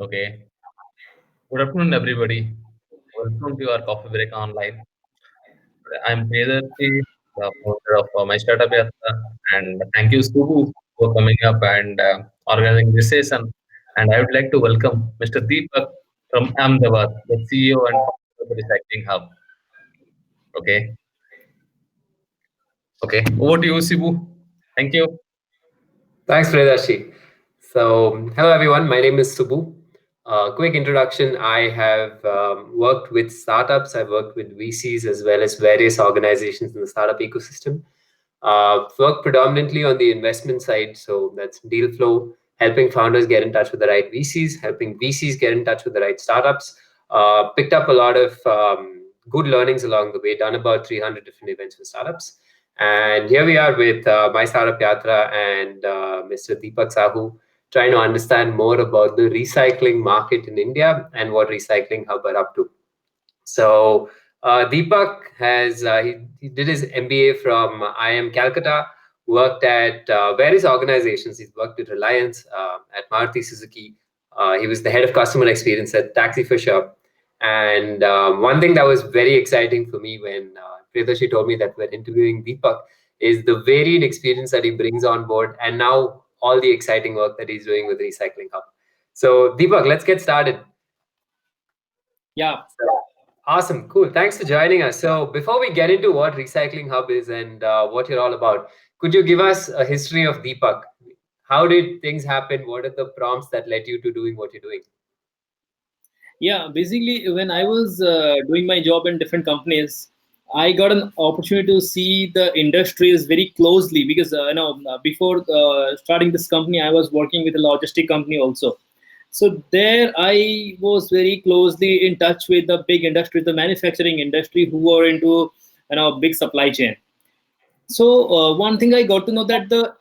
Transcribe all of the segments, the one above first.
Okay. Good afternoon, everybody. Welcome to our coffee break online. I'm Priyadarshi, the founder of my startup Yatra, and thank you, Subhu, for coming up and organizing this session. And I would like to welcome Mr. Deepak from Ahmedabad, the CEO and founder of the Recycling Hub. Okay. Okay. Over to you, Subhu. Thank you. Thanks, Priyadarshi. So, hello everyone. My name is Subbu. Quick introduction. I have worked with startups. I've worked with VCs as well as various organizations in the startup ecosystem. Worked predominantly on the investment side. So that's deal flow, helping founders get in touch with the right VCs, helping VCs get in touch with the right startups. Picked up a lot of good learnings along the way. Done about 300 different events with startups. And here we are with my startup Yatra and Mr. Deepak Sahu, trying to understand more about the recycling market in India and what Recycling Hub are up to. So Deepak he did his MBA from IIM Calcutta, worked at various organizations. He's worked at Reliance, at Maruti Suzuki. He was the head of customer experience at Taxi Fisher. And one thing that was very exciting for me when Priyadarshi told me that we're interviewing Deepak is the varied experience that he brings on board, and now all the exciting work that he's doing with Recycling Hub. So Deepak, let's get started. Yeah, Awesome, cool. Thanks for joining us. So, before we get into what Recycling Hub is and what you're all about, could you give us a history of Deepak? How did things happen? What are the prompts that led you to doing what you're doing? yeah. Basically, when I was doing my job in different companies, I got an opportunity to see the industries very closely because before starting this company, I was working with a logistic company also. So there, I was very closely in touch with the big industry, the manufacturing industry, who are into big supply chain. So one thing I got to know that the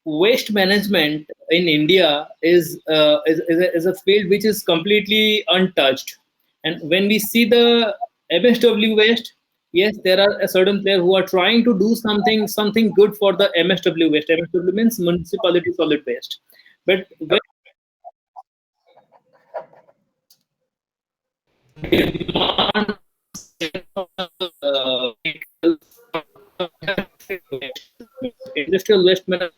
waste management in India is a field which is completely untouched. And when we see the MSW waste, yes, there are a certain player who are trying to do something good for the MSW waste. MSW means municipality solid waste. But when demand uh, industrial waste management.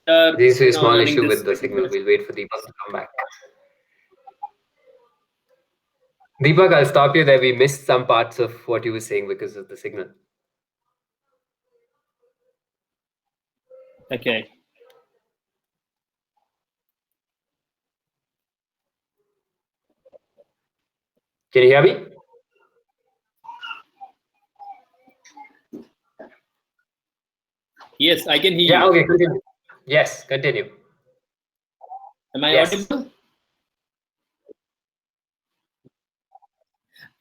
This is a small Running issue this with the signal. We'll wait for Deepak to come back. Deepak, I'll stop you there. We missed some parts of what you were saying because of the signal. Okay. Can you hear me? Yes, I can hear Yeah, you. okay, continue. Yes, continue. Am I Yes. audible?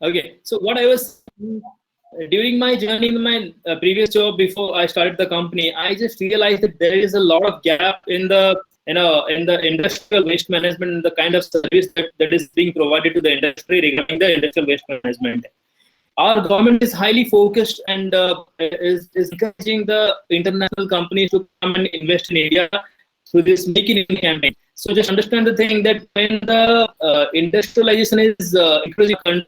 Okay. So what I was during my journey in my previous job before I started the company, I just realized that there is a lot of gap in the in the industrial waste management and the kind of service that is being provided to the industry regarding the industrial waste management. Our government is highly focused and is encouraging the international companies to come and invest in India through this Make in India campaign. So just understand the thing that when the industrialization is increasing,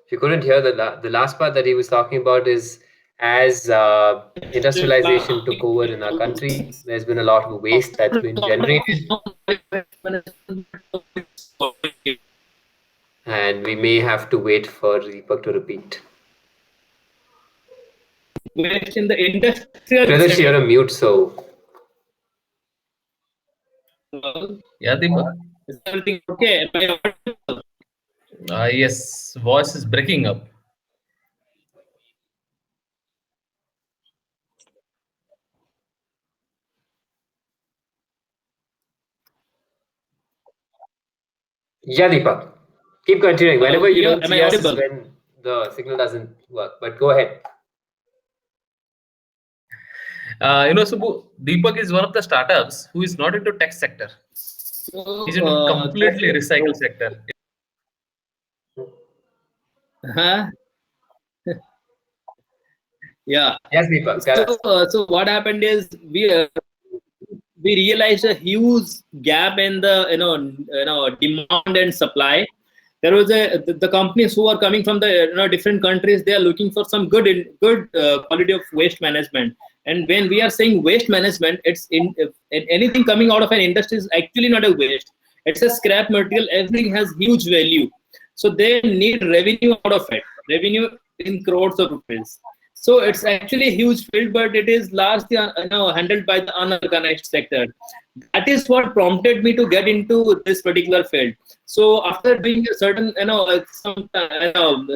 If you couldn't hear the last part that he was talking about is as industrialization took over in our country, there's been a lot of waste that's been generated, and we may have to wait for Deepak to repeat. waste in the industrial Pradesh, you're setting. on mute, so Yeah, Deepak. Is everything okay? Am I audible? Yes, voice is breaking up. yeah, Deepak, keep continuing. Hello, Whenever you here, don't am I see us is audible? when the signal doesn't work. But go ahead. Subbu, Deepak is one of the startups who is not into tech sector. So He's into that's completely it. recycle sector. Huh? Yeah. Yes, Deepak, tell So, us. so what happened is we realized a huge gap in the demand and supply. There was the companies who are coming from the different countries. They are looking for some good quality of waste management. And when we are saying waste management, it's in anything coming out of an industry is actually not a waste. It's a scrap material. Everything has huge value, so they need revenue out of it. Revenue in crores of rupees. So it's actually a huge field, but it is largely handled by the unorganized sector. That is what prompted me to get into this particular field. So after doing a certain some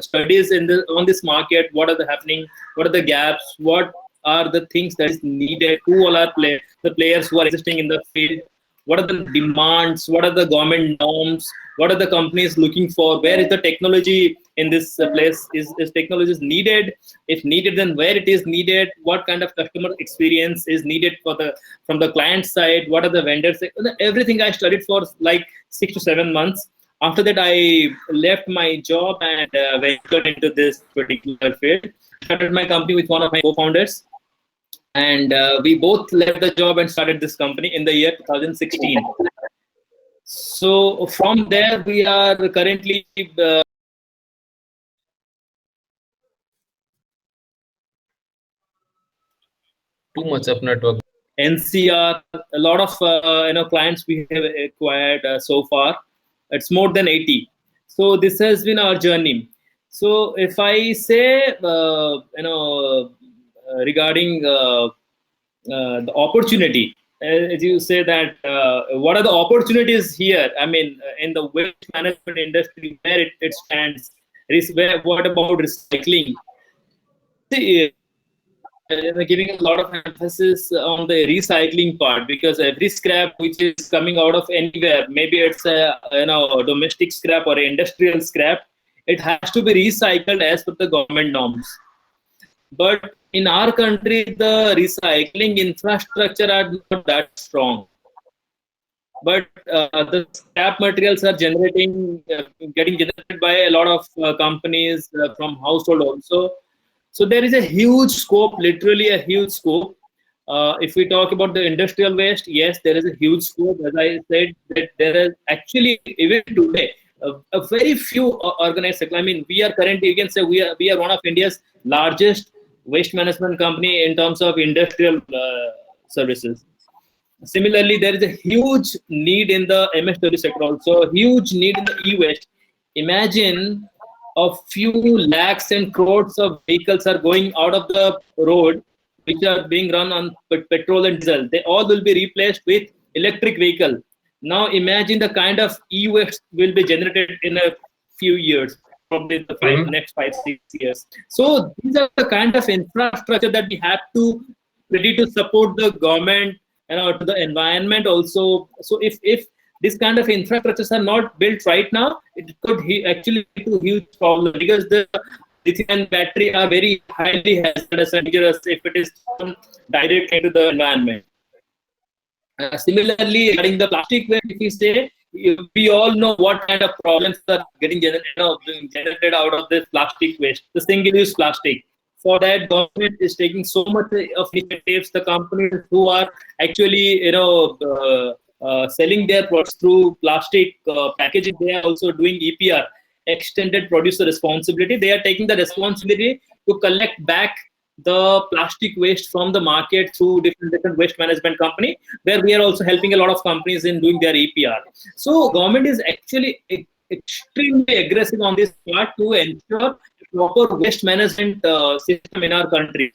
studies in the on this market, what are the happening, what are the gaps, what are the things that is needed, who all are the players who are existing in the field, what are the demands, what are the government norms, what are the companies looking for, where is the technology in this place, is technology is needed, if needed then where it is needed, what kind of customer experience is needed for the from the client side, what are the vendors, everything I studied for like 6 to 7 months. After that I left my job and ventured into this particular field. Started my company with one of my co-founders, and we both left the job and started this company in the year 2016. So from there we are currently Too much of network. NCR, a lot of clients we have acquired so far. It's more than 80. So this has been our journey. So if I say regarding the opportunity, as you say that what are the opportunities here? I mean, in the waste management industry, where it stands. What about recycling? See, giving a lot of emphasis on the recycling part, because every scrap which is coming out of anywhere, maybe it's a domestic scrap or industrial scrap, it has to be recycled as per the government norms. But in our country, the recycling infrastructure are not that strong. But the scrap materials are getting generated by a lot of companies from household also. So there is a huge scope, literally a huge scope. If we talk about the industrial waste, yes, there is a huge scope. As I said, that there is actually even today a very few organized sector. I mean, we are currently, you can say, we are one of India's largest waste management company in terms of industrial services. Similarly, there is a huge need in the MSW sector also, a huge need in the e-waste. Imagine a few lakhs and crores of vehicles are going out of the road, which are being run on petrol and diesel. They all will be replaced with electric vehicle. Now imagine the kind of e-waste will be generated in a few years, probably the Mhm. next 5 6 years. So these are the kind of infrastructure that we have to ready to support the government, to the environment also. So if this kind of infrastructures are not built right now, it could actually lead to huge problem, because the lithium battery are very highly hazardous and dangerous if it is thrown directly into the environment. Similarly, regarding the plastic waste, if we say, we all know what kind of problems are getting being generated out of this plastic waste, the single-use plastic. For that, government is taking so much of initiatives. The companies who are actually, selling their products through plastic packaging, they are also doing EPR, extended producer responsibility. They are taking the responsibility to collect back the plastic waste from the market through different waste management company, where we are also helping a lot of companies in doing their EPR. So government is actually extremely aggressive on this part to ensure proper waste management system in our country.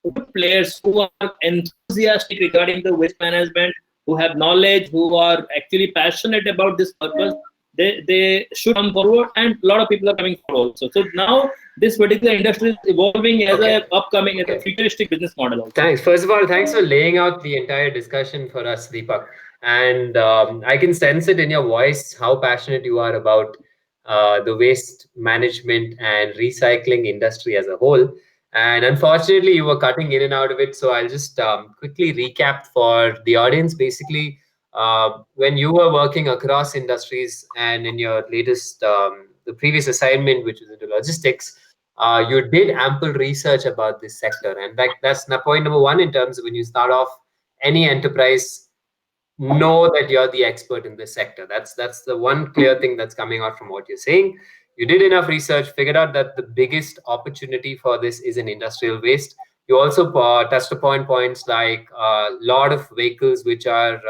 Good players who are enthusiastic regarding the waste management, who have knowledge, who are actually passionate about this purpose, they should come forward, and a lot of people are coming forward also. So now this particular industry is evolving as Okay. a upcoming, as a futuristic business model also. Thanks. First of all, thanks for laying out the entire discussion for us, Deepak. And I can sense it in your voice how passionate you are about the waste management and recycling industry as a whole. And unfortunately, you were cutting in and out of it. So I'll just quickly recap for the audience. Basically, when you were working across industries and in your latest the previous assignment, which was into logistics, you did ample research about this sector. And that's point number one in terms of when you start off any enterprise, know that you're the expert in this sector. That's the one clear thing that's coming out from what you're saying. You did enough research, figured out that the biggest opportunity for this is in industrial waste. You also touched upon points like a lot of vehicles which are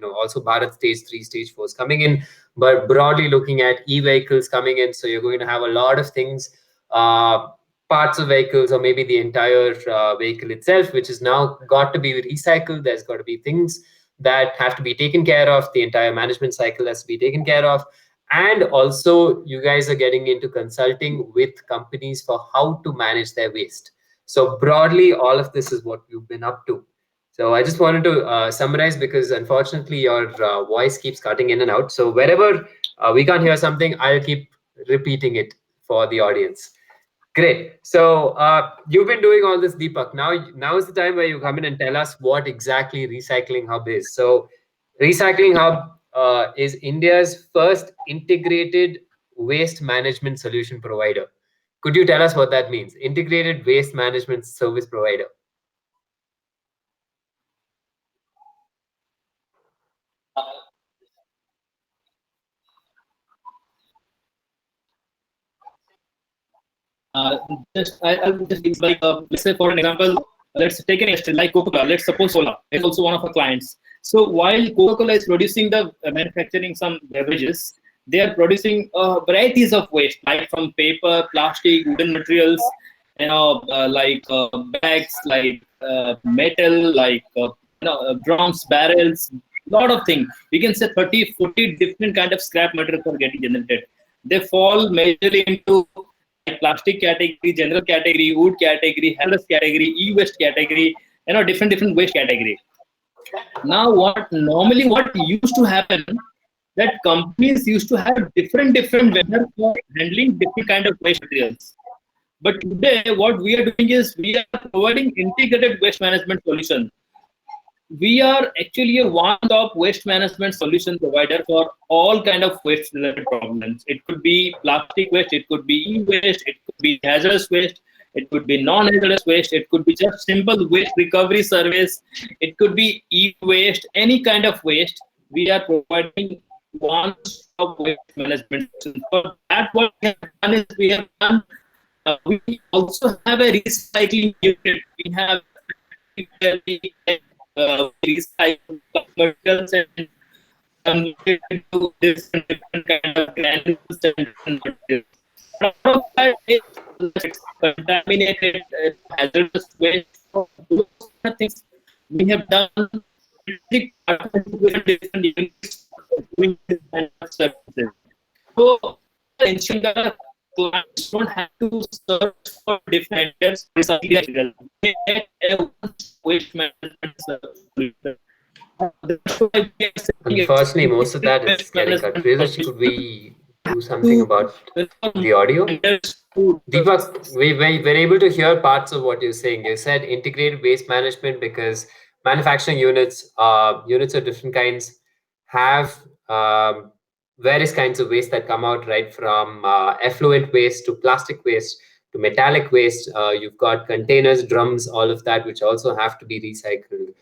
also Bharat stage 3, stage 4 is coming in, but broadly looking at e-vehicles coming in. So you're going to have a lot of things, uh, parts of vehicles, or maybe the entire vehicle itself, which is now got to be recycled. There's got to be things that have to be taken care of. The entire management cycle has to be taken care of. And also, you guys are getting into consulting with companies for how to manage their waste. So broadly, all of this is what you've been up to. So I just wanted to summarize, because unfortunately your voice keeps cutting in and out. So wherever we can't hear something, I'll keep repeating it for the audience. Great. So you've been doing all this, Deepak. Now is the time where you come in and tell us what exactly Recycling Hub is. So Recycling Hub is India's first integrated waste management solution provider. Could you tell us what that means? Integrated waste management service provider. I'll just give like let's say for an example, let's take an industry like Coca-Cola. Let's suppose Cola is also one of our clients. So while Coca-Cola is producing the manufacturing some beverages, they are producing varieties of waste, like from paper, plastic, wooden materials, like bags, like metal, like drums, barrels, lot of things. We can say 30, 40 different kind of scrap materials are getting generated. They fall majorly into like plastic category, general category, wood category, hazardous category, e-waste category, different waste category. Now, what used to happen, that companies used to have different vendors for handling different kind of waste materials. But today, what we are doing is we are providing integrated waste management solution. We are actually a one-stop waste management solution provider for all kind of waste-related problems. It could be plastic waste, it could be e-waste, it could be hazardous waste, it could be non-hazardous waste, it could be just simple waste recovery service, it could be e-waste, any kind of waste. We are providing one-stop waste management solution. For that, what we have done is we also have a recycling unit. We have recycle materials and convert it into different kind of granules and different materials. Out of that is contaminated hazardous waste. So those kind of things we have done different units doing this kind of services. So ensuring that clients don't have to search for different vendors for recycling. They get a waste management solution. That's why we are saying Unfortunately, most of integrated that is waste getting cut. management Priyadarshi, solution could we do something to about the audio? vendors to Deepak, we're able to hear parts of what you're saying. You said integrated waste management because manufacturing units of different kinds have various kinds of waste that come out, right? From effluent waste to plastic waste to metallic waste. You've got containers, drums, all of that, which also have to be recycled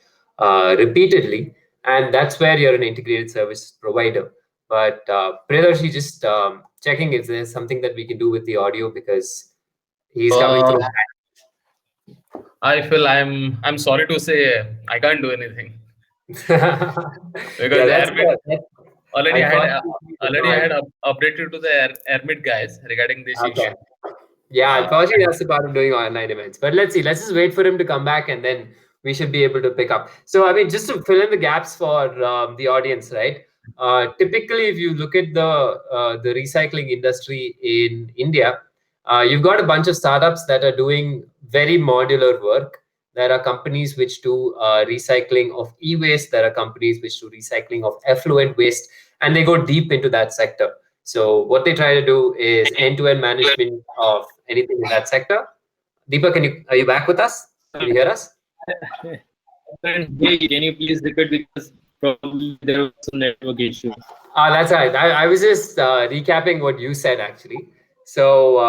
repeatedly. And that's where you're an integrated service provider. But Priyadarshi, just checking if there's something that we can do with the audio, because he's coming Uh, through. I feel I'm sorry to say I can't do anything because Yeah, the that's airmid that, already I had unfortunately, already I had updated to the airmid guys regarding this okay. issue. Yeah, unfortunately, And that's the part of doing online events. But let's see. Let's just wait for him to come back, and then we should be able to pick up. So, I mean, just to fill in the gaps for the audience, right? Typically, if you look at the recycling industry in India, you've got a bunch of startups that are doing very modular work. There are companies which do recycling of e-waste. There are companies which do recycling of effluent waste, and they go deep into that sector. So what they try to do is end-to-end management of anything in that sector. Deepak, are you back with us? Can you hear us? can you please repeat because Probably there was some network issue. That's right. I was just recapping what you said actually. So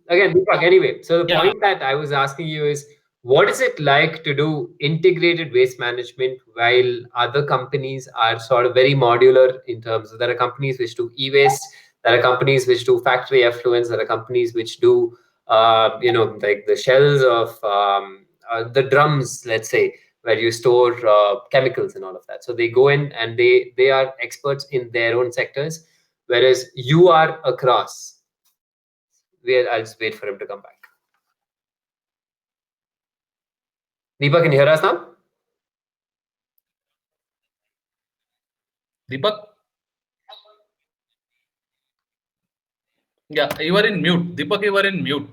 again, Deepak, anyway, so the Yeah. point that I was asking you is, what is it like to do integrated waste management while other companies are sort of very modular in terms of, there are companies which do e-waste, there are companies which do factory effluents, there are companies which do like the shells of the drums, let's say, where you store chemicals and all of that. So they go in and they are experts in their own sectors, whereas you are across. Where I'll just wait for him to come back. Deepak, can you hear us now? Deepak? Yeah, you are in mute. Deepak, you are in mute.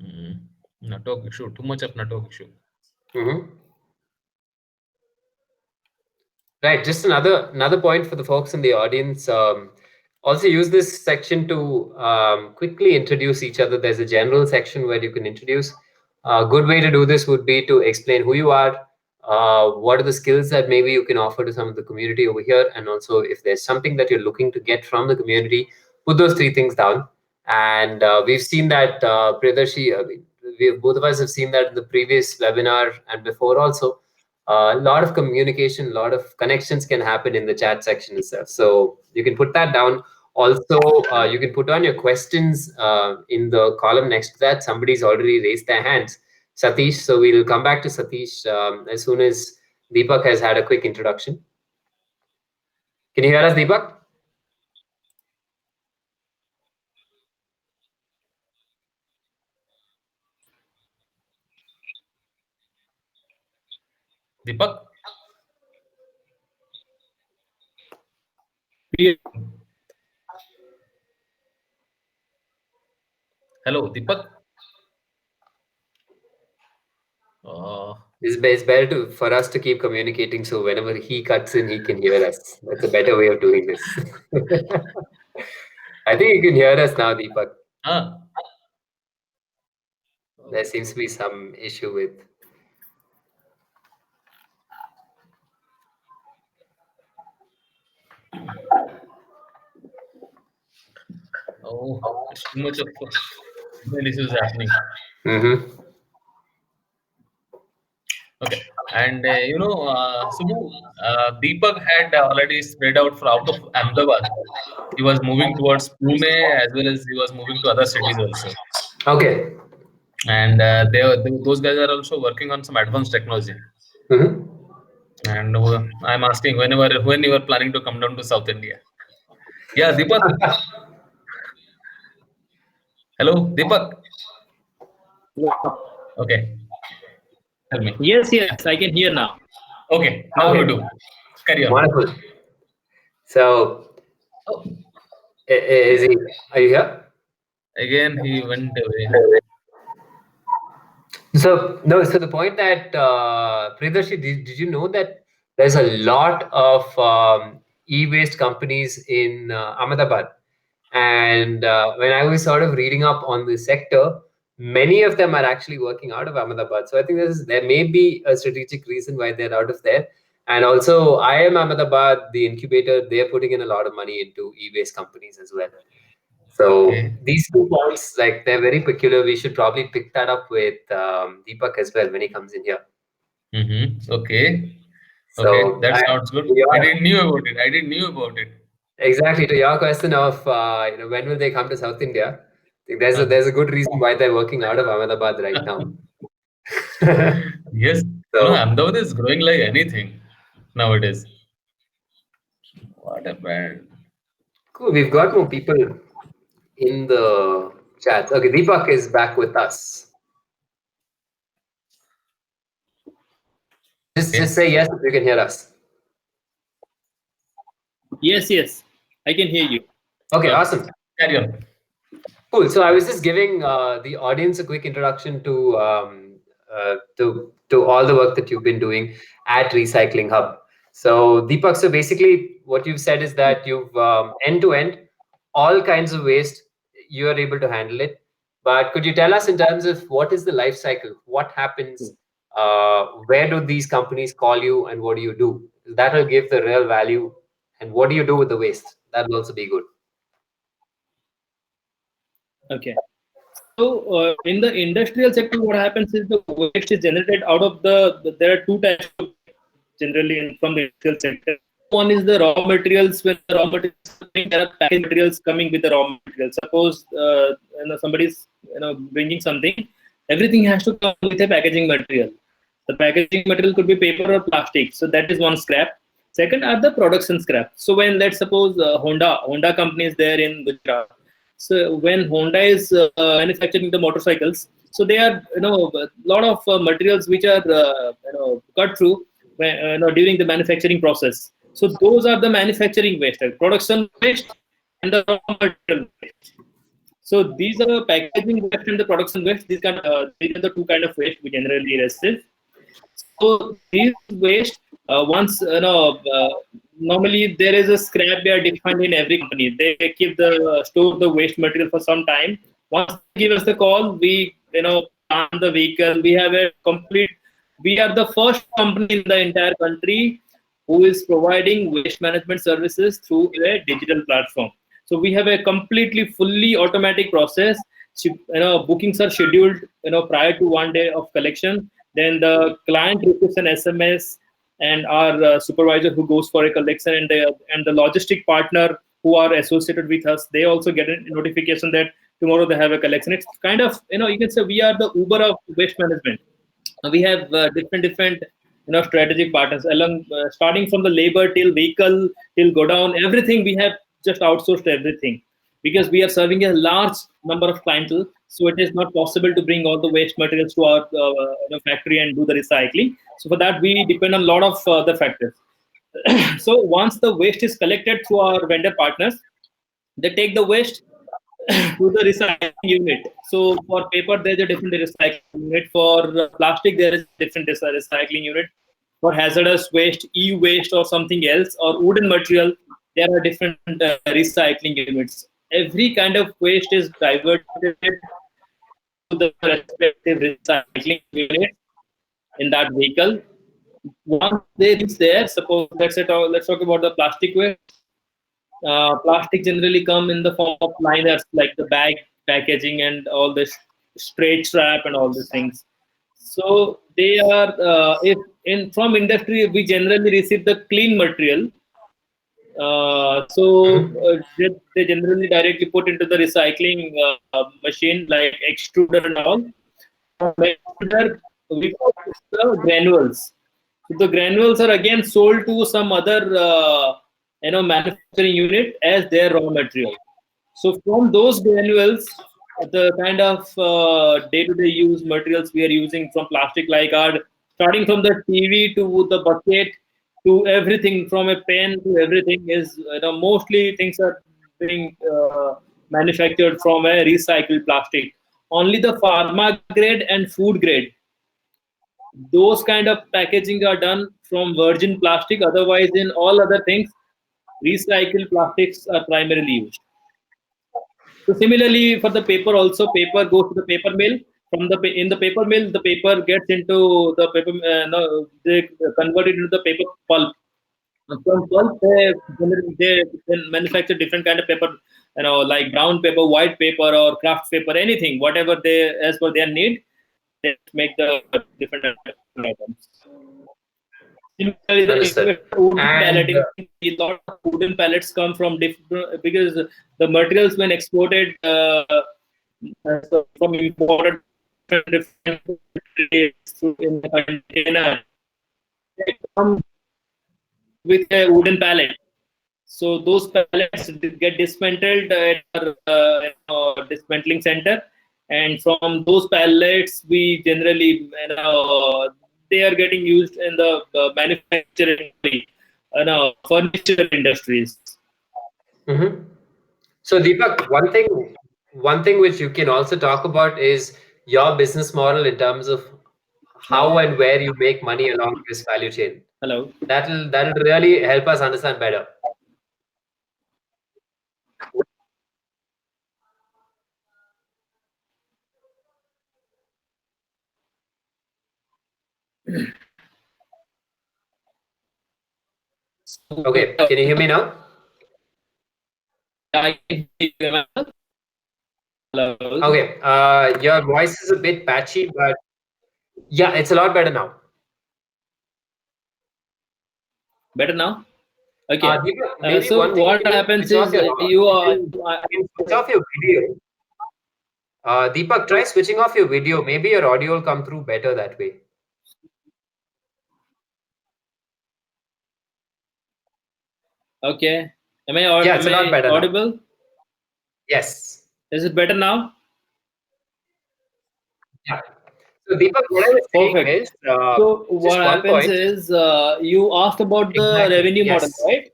Mm. Network issue. Too much of network issue. Mm-hmm. Right. Just another point for the folks in the audience. Also use this section to quickly introduce each other. There's a general section where you can introduce. A good way to do this would be to explain who you are, what are the skills that maybe you can offer to some of the community over here, and also if there's something that you're looking to get from the community, put those three things down. And we've seen that, Priyadarshi, both of us have seen that in the previous webinar and before also. A lot of communication, a lot of connections can happen in the chat section itself. So you can put that down. Also, you can put on your questions in the column next to that. Somebody's already raised their hands, Satish. So we'll come back to Satish as soon as Deepak has had a quick introduction. Can you hear us, Deepak? Deepak? Yeah. Hello, Deepak? It's better for us to keep communicating, so whenever he cuts in, he can hear us. That's a better way of doing this. I think you can hear us now, Deepak. ah, There seems to be some issue with. it's too much of issues happening. Mm-hmm. Okay. And Subbu, Deepak had already spread out for out of Ahmedabad. He was moving towards Pune as well as he was moving to other cities also. Okay. And those guys are also working on some advanced technology. Mm-hmm. And I'm asking when you are planning to come down to South India. Yeah, Deepak. Hello, Deepak. Okay, tell me. Yes, yes, I can hear now. Okay, now you Okay. do. Carry on. Wonderful. So, Oh, is he? Are you here? again, he went away. So no. So the point that Priyadarshi, did you know that there's a lot of e-waste companies in Ahmedabad, and when I was sort of reading up on the sector, many of them are actually working out of Ahmedabad. So I think there may be a strategic reason why they're out of there. And also, IIM Ahmedabad, the incubator, they're putting in a lot of money into e-waste companies as well. So Okay. these 2 points, like they're very peculiar. We should probably pick that up with Deepak as well when he comes in here. Mm-hmm. Okay. Okay, So that sounds good. I didn't knew about it. I didn't knew about it. exactly to your question of when will they come to South India? I think there's a good reason why they're working out of Ahmedabad right now. Yes, So Ahmedabad is growing like anything nowadays. What a band. cool. We've got more people in the chat. Okay, Deepak is back with us. Just Okay. say yes if you can hear us. Yes, yes, I can hear you. Okay, awesome. Carry on. Cool. So I was just giving the audience a quick introduction to to all the work that you've been doing at Recycling Hub. So Deepak, so basically what you've said is that you've end to end all kinds of waste, you are able to handle it. But could you tell us in terms of what is the life cycle? What happens? Where do these companies call you, and what do you do? That will give the real value. And what do you do with the waste? That will also be good. Okay. So in the industrial sector, what happens is the waste is generated out of there are two types of generally from the industrial sector. One is the raw materials. When the raw materials coming, there are packaging materials coming with the raw materials. Suppose somebody's bringing something, everything has to come with a packaging material. The packaging material could be paper or plastic. So that is one scrap. Second are the production scrap. So when let's suppose Honda company is there in Gujarat. So when Honda is manufacturing the motorcycles, so they are a lot of materials which are cut through during the manufacturing process. So those are the manufacturing waste, like production waste and the raw material waste. So these are the packaging waste and the production waste. These are the two kind of waste we generally receive. So these waste, once normally there is a scrap yard defined in every company. They keep the store the waste material for some time. Once they give us the call, we plan the vehicle. We have a complete. We are the first company in the entire country who is providing waste management services through a digital platform. So we have a completely fully automatic process. Bookings are scheduled prior to 1 day of collection. Then the client receives an SMS, and our supervisor who goes for a collection, and the logistic partner who are associated with us, they also get a notification that tomorrow they have a collection. It's kind of you can say we are the Uber of waste management. We have different strategic partners along starting from the labor till vehicle till go down, everything we have just outsourced everything, because we are serving a large number of clientele. So it is not possible to bring all the waste materials to our factory and do the recycling. So for that we depend on a lot of the factors. So once the waste is collected through our vendor partners, they take the waste to the recycling unit. So for paper, there's a different recycling unit. For plastic, there is a different recycling unit. For hazardous waste, e-waste, or something else, or wooden material, there are different recycling units. Every kind of waste is diverted to the respective recycling unit in that vehicle. Once they reach there, suppose let's talk about the plastic waste. Plastic generally come in the form of liners like the bag packaging and all this straight strap and all these things. So they are if in from industry we generally receive the clean material. They generally directly put into the recycling machine like extruder and all. From extruder we put the granules. So the granules are again sold to some other manufacturing unit as their raw material. So from those granules, the kind of day-to-day use materials we are using from plastic, like are starting from the TV to the bucket to everything, from a pen to everything, is mostly things are being manufactured from a recycled plastic. Only the pharma grade and food grade, those kind of packaging are done from virgin plastic. Otherwise, in all other things, recycled plastics are primarily used. So similarly, for the paper also, paper goes to the paper mill. In the paper mill, the paper gets into the paper. No, they convert it into the paper pulp. From pulp, they can manufacture different kind of paper. Like brown paper, white paper, or craft paper, anything, whatever they as per their need, they make the different items. Similarly, Understood. wooden And palleting, a lot of wooden pallets come from different, because the materials when exported from imported different in the container, they come with a wooden pallet. So those pallets get dismantled at our dismantling center, and from those pallets we generally they are getting used in the manufacturing, furniture industries. mhm. So Deepak, one thing which you can also talk about is your business model in terms of how and where you make money along this value chain. Hello. That'll really help us understand better. Okay, can you hear me now? I can hear you. Hello. Okay, your voice is a bit patchy, but yeah, it's a lot better now. Better now? Okay. Deepak, maybe So one thing you what can do is happens switch off is your you are. you can switch off your video. Deepak, try switching off your video. Maybe your audio will come through better that way. Okay. Yeah, it's Am a lot I better now. audible? Yes. Is it better now? Yeah. So Deepak, what I was saying Perfect. is So what just one happens point. is you asked about the Exactly. revenue model, Yes. right?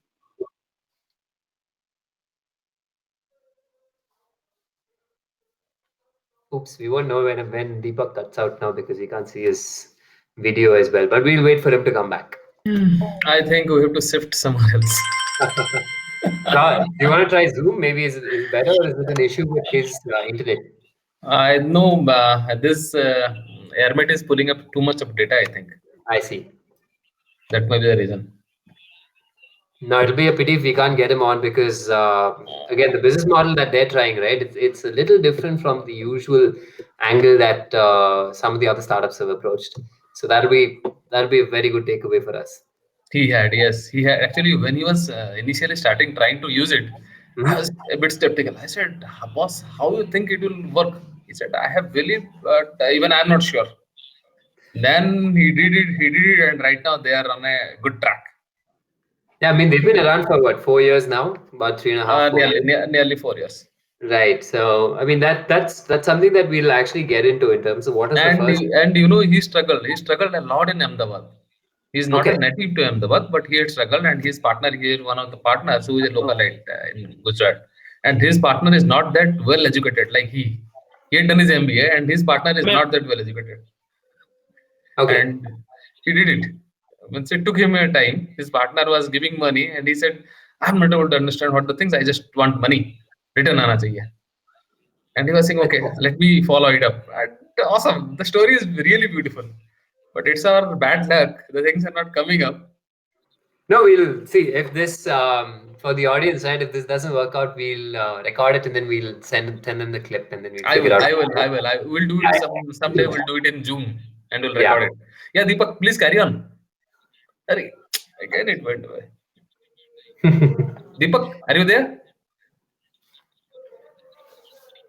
Oops, we won't know when Deepak cuts out now because we can't see his video as well. But we'll wait for him to come back. I think we have to shift somewhere else. Sure. Do you want to try Zoom? Maybe is it better or is it an issue with his internet? I know this Airmet is pulling up too much of data, I think. I see. That may be the reason. No, it'll be a pity if we can't get him on because again, the business model that they're trying, right? It's a little different from the usual angle that some of the other startups have approached. So that'll be a very good takeaway for us. Yes, he had actually when he was initially starting trying to use it, I Mhm. was a bit skeptical. I said, "Boss, how you think it will work?" He said, "I have believed, but even I'm not sure." Then he did it, and right now they are on a good track. Yeah, I mean they've been around for what 4 years now, about three and a half, 4 years. Nearly 4 years. Right. So I mean that's something that we'll actually get into in terms of what is the first. And you know he struggled. He struggled a lot in Ahmedabad. He's not a Okay. native to Ahmedabad, but he had struggled, and his partner here, one of the partners who is a localite in Gujarat, and his partner is not that well educated like he. He had done his MBA, and his partner is Am I not that well educated, Okay. and he did it. Once it took him a time, his partner was giving money, and he said, "I'm not able to understand what the things. I just want money. Return आना चाहिए." And he was saying, That's "Okay, awesome. let me follow it up." And awesome. The story is really beautiful, but it's our bad luck. The things are not coming up. No, we'll see if this for the audience, right? If this doesn't work out, we'll record it and then we'll send them the clip and then we'll I figure will, out. I will, I will. I will do it someday. We'll do it in Zoom and we'll Yeah. record it. Yeah, Deepak, please carry on. Sorry, again it went away. Deepak, are you there?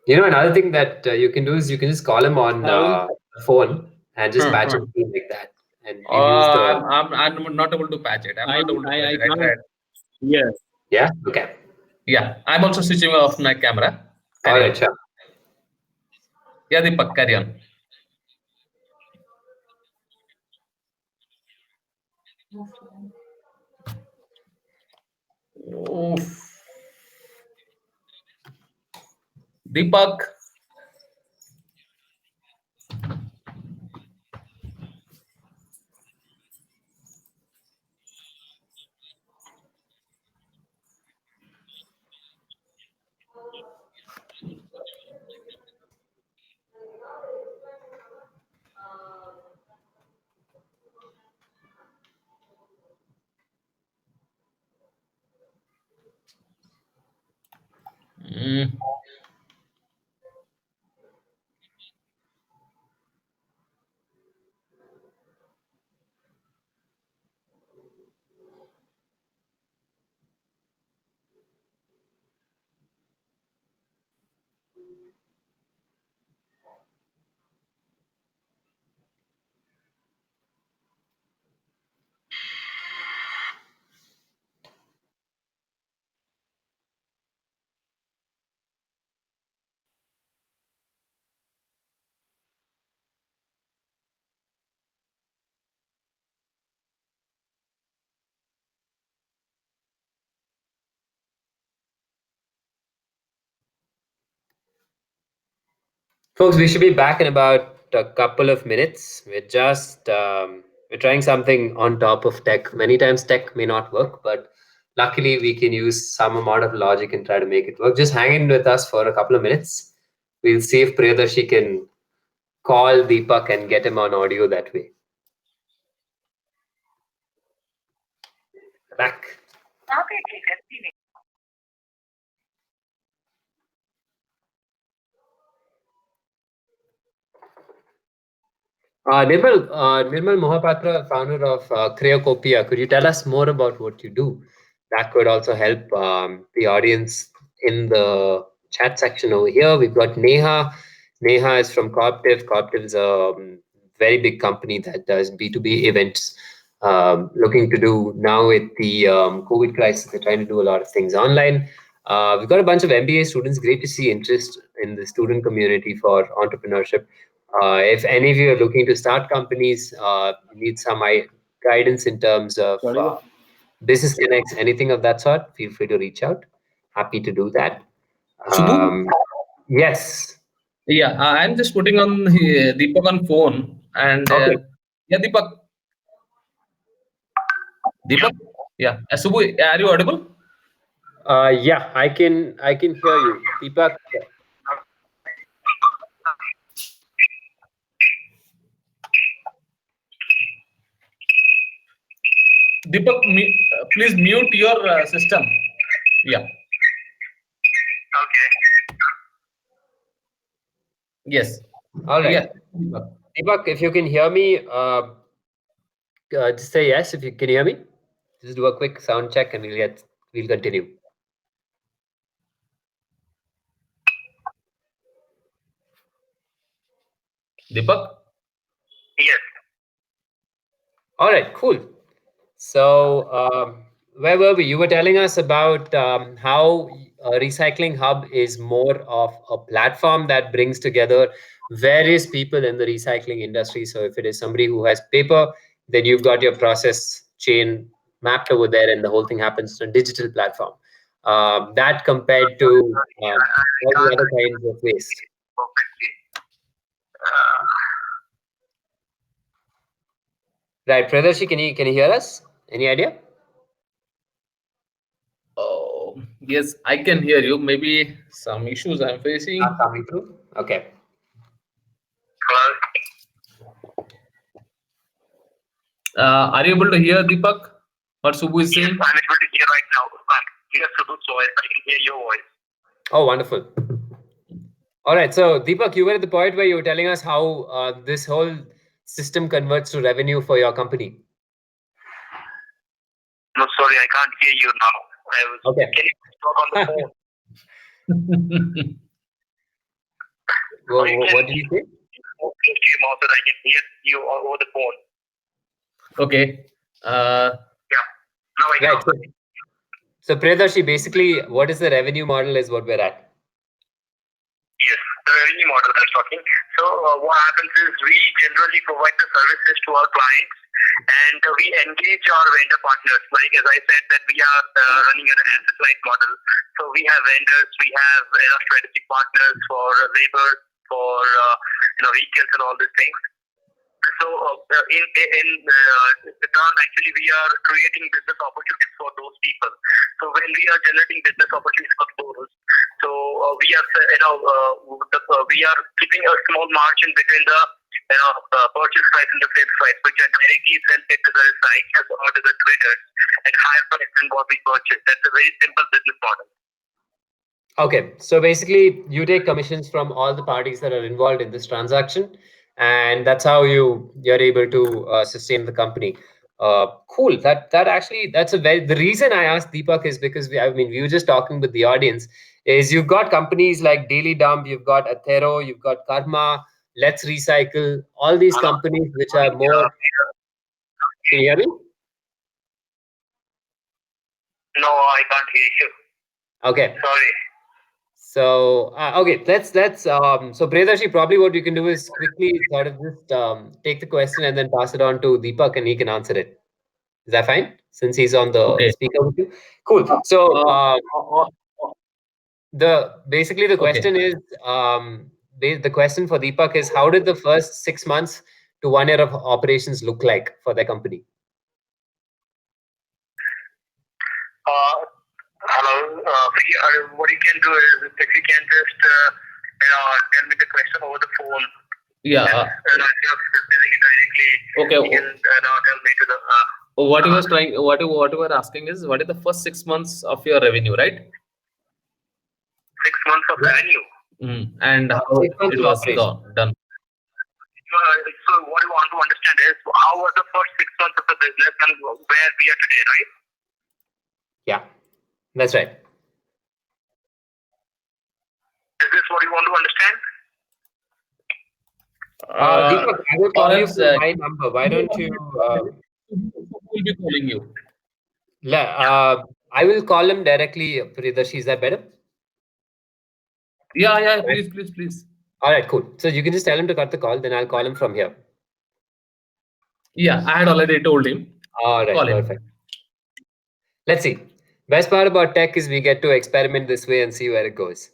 Another thing that you can do is you can just call him on Rahul? phone and just patch Huh. him through like that, and he'll use the. I'm not able to patch it. I'm not able to patch I it. I can't. tried. Yes. Yeah. Okay. Yeah, I'm also switching off my camera. All Carry right. on. Sure. Yeah, Deepak, carry on. Oof. Deepak. Mm. Folks, we should be back in about a couple of minutes. We're trying something on top of tech. Many times tech may not work, but luckily we can use some amount of logic and try to make it work. Just hang in with us for a couple of minutes. We'll see if Priyadarshi can call Deepak and get him on audio that way. Back. Nirmal Mohapatra, founder of Creocopia, could you tell us more about what you do? That could also help the audience in the chat section over here. We've got Neha. Neha is from Cooptiv. Cooptiv is a very big company that does B2B events. Looking to do now with the COVID crisis, they're trying to do a lot of things online. We've got a bunch of MBA students. Great to see interest in the student community for entrepreneurship. If any of you are looking to start companies, need some guidance in terms of business connects, anything of that sort, feel free to reach out. Happy to do that. Subbu? Yes. Yeah, I'm just putting on Deepak on phone and Okay. yeah, Deepak. Deepak? Yeah. Subbu, are you audible? Yeah, I can hear you. Deepak. Deepak, please mute your system. Yeah. Yes. All right. Yeah. Deepak, if you can hear me, just say yes if you can hear me. Just do a quick sound check and we'll continue. Deepak? Yes. All right, cool. So, where were we? You were telling us about how Recycling Hub is more of a platform that brings together various people in the recycling industry. So, if it is somebody who has paper, then you've got your process chain mapped over there, and the whole thing happens on a digital platform. That compared to all the other kinds of waste. Right, Pradarshi, can you hear us? Any idea? Oh, yes, I can hear you. Maybe some issues I'm facing. Not coming through. Okay. Are you able to hear Deepak? What Subbu is saying? I'm able to hear right now. Yes, Subbu, so I can hear your voice. Oh, wonderful. All right. So, Deepak, you were at the point where you were telling us how this whole system converts to revenue for your company. No, sorry, I can't hear you now. Okay. Can you talk on the phone? What did you say? Close to your mouth so that I can hear you over the phone. Okay. Yeah. Now I can. Right. So, Priyadarshi, basically, what is the revenue model is what we're at. Yes, the revenue model I'm talking. So what happens is we generally provide the services to our clients and we engage our vendor partners. Like as I said that we are running an asset-light model. So we have vendors, we have strategic partners for labor, for vehicles and all these things. So in turn, actually, we are creating business opportunities for those people. So when we are generating business opportunities for those, so we are we are keeping a small margin between the purchase price and the sales price, which are directly sent to the recyclers or to the traders at higher price than what we purchase. That's a very simple business model. Okay, so basically, you take commissions from all the parties that are involved in this transaction, and that's how you're able to sustain the company. Cool. That's a very the reason I asked Deepak is because we were just talking with the audience. Is you've got companies like Daily Dump, you've got Athero, you've got Karma, Let's Recycle, all these companies which are more. Can you hear me? No, I can't hear you. Okay. Sorry. So okay, let's so Priyadarshi, probably what you can do is quickly sort of just take the question and then pass it on to Deepak and he can answer it. Is that fine? Since he's on the speaker with you. Cool. So the Okay. question is the question for Deepak is, how did the first 6 months to 1 year of operations look like for their company? Hello. What you can do is, if you can just tell me the question over the phone. Yeah. And if you're telling it directly, Okay. you can tell me to the. What you was trying, what you were asking is, what is the first 6 months of your revenue, right? 6 months of revenue. And how 6 months it of was operation. done. So what you want to understand is, how was the first 6 months of the business and where we are today, right? Yeah, that's right. Is this what you want to understand? Deepak, I will call you Perhaps, from my number. Why don't you? who will be calling you? I will call him directly. Priyadarshi, is that better? Yeah. Please. All right, cool. So you can just tell him to cut the call. Then I'll call him from here. Yeah, I had already told him. All right, Call him. perfect. Let's see. Best part about tech is we get to experiment this way and see where it goes.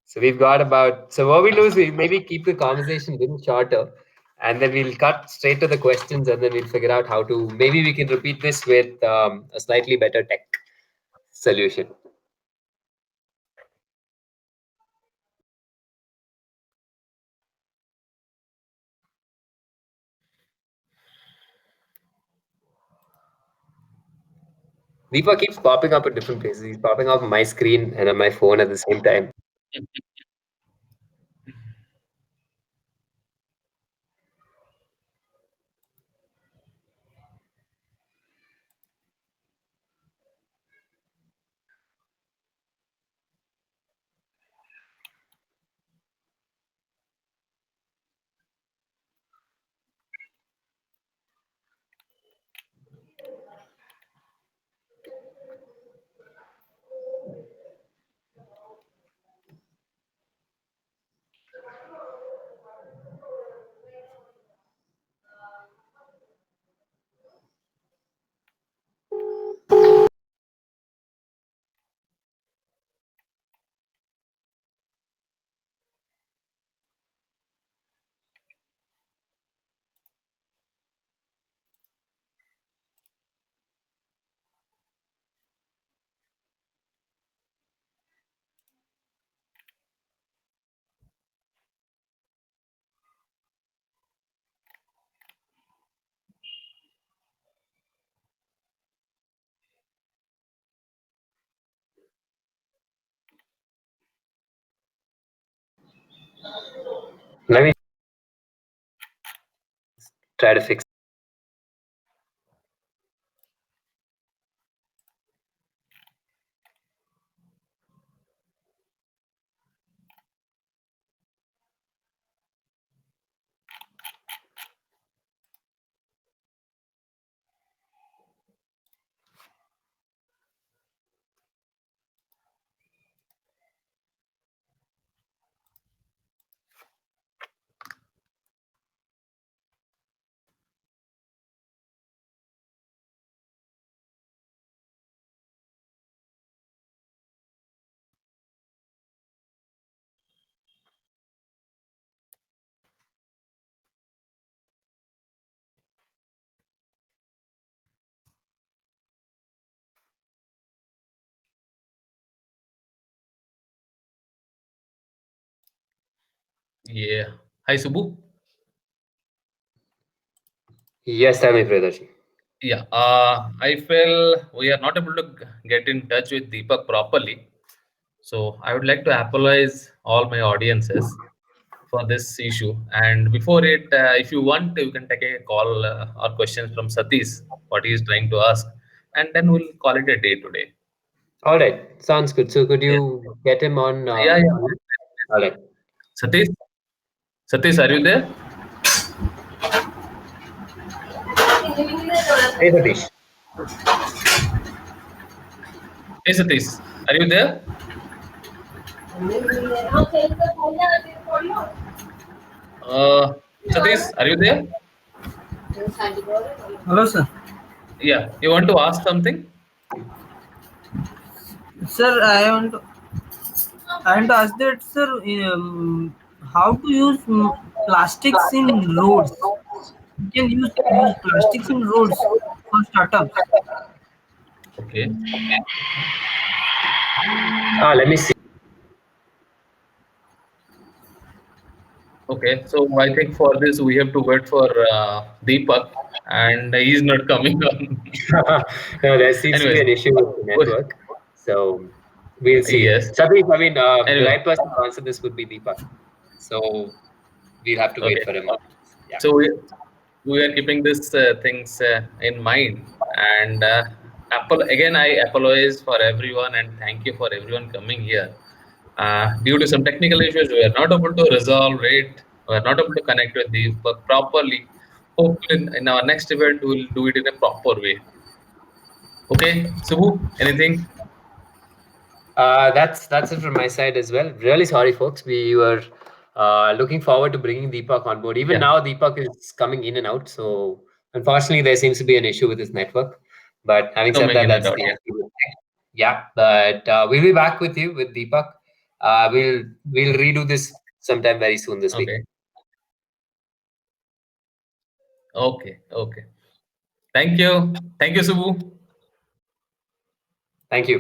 So we've got about. So what we do is we maybe keep the conversation a little shorter, and then we'll cut straight to the questions, and then we'll figure out how to. Maybe we can repeat this with a slightly better tech solution. Deepak keeps popping up at different places. He's popping up on my screen and on my phone at the same time. Let me try to fix. Yeah. Hi, Subbu. Yes, tell me, Priyadarshi. Yeah. I feel we are not able to get in touch with Deepak properly. So I would like to apologize all my audiences for this issue. And before it, if you want, you can take a call or questions from Satish, what he is trying to ask, and then we'll call it a day today. All right, sounds good. So could Yeah. you get him on? Yeah. All right. Satish, are you there? Hey, Satish. Hey, Satish, are you there? Satish, are you there? Hello, sir. Yeah. You want to ask something? Sir, I want to ask that, sir. how to use plastics in roads. We can use plastics in roads for startups. Okay. Let me see. Okay. So I think for this we have to wait for Deepak, and he's not coming on. No, there seems to be Anyways, an issue with the we- network. So we'll see. yes. Satish, I mean, the Anyway, right person to answer this would be Deepak. So we'll have to wait okay. for him. Yeah. So we are keeping these things in mind, and again I apologize for everyone and thank you for everyone coming here. Due to some technical issues, we are not able to resolve it. We are not able to connect with these but properly. Hopefully, in our next event, we'll do it in a proper way. Okay, Subhu, anything? That's it from my side as well. Really sorry, folks. We were looking forward to bringing Deepak on board. Even Yeah, now, Deepak is coming in and out. So unfortunately, there seems to be an issue with his network. But having said coming that, in and that's out. the Yeah. issue. Yeah, but we'll be back with you with Deepak. We'll redo this sometime very soon this week. Okay. Okay. Okay. Thank you. Thank you, Subhu. Thank you.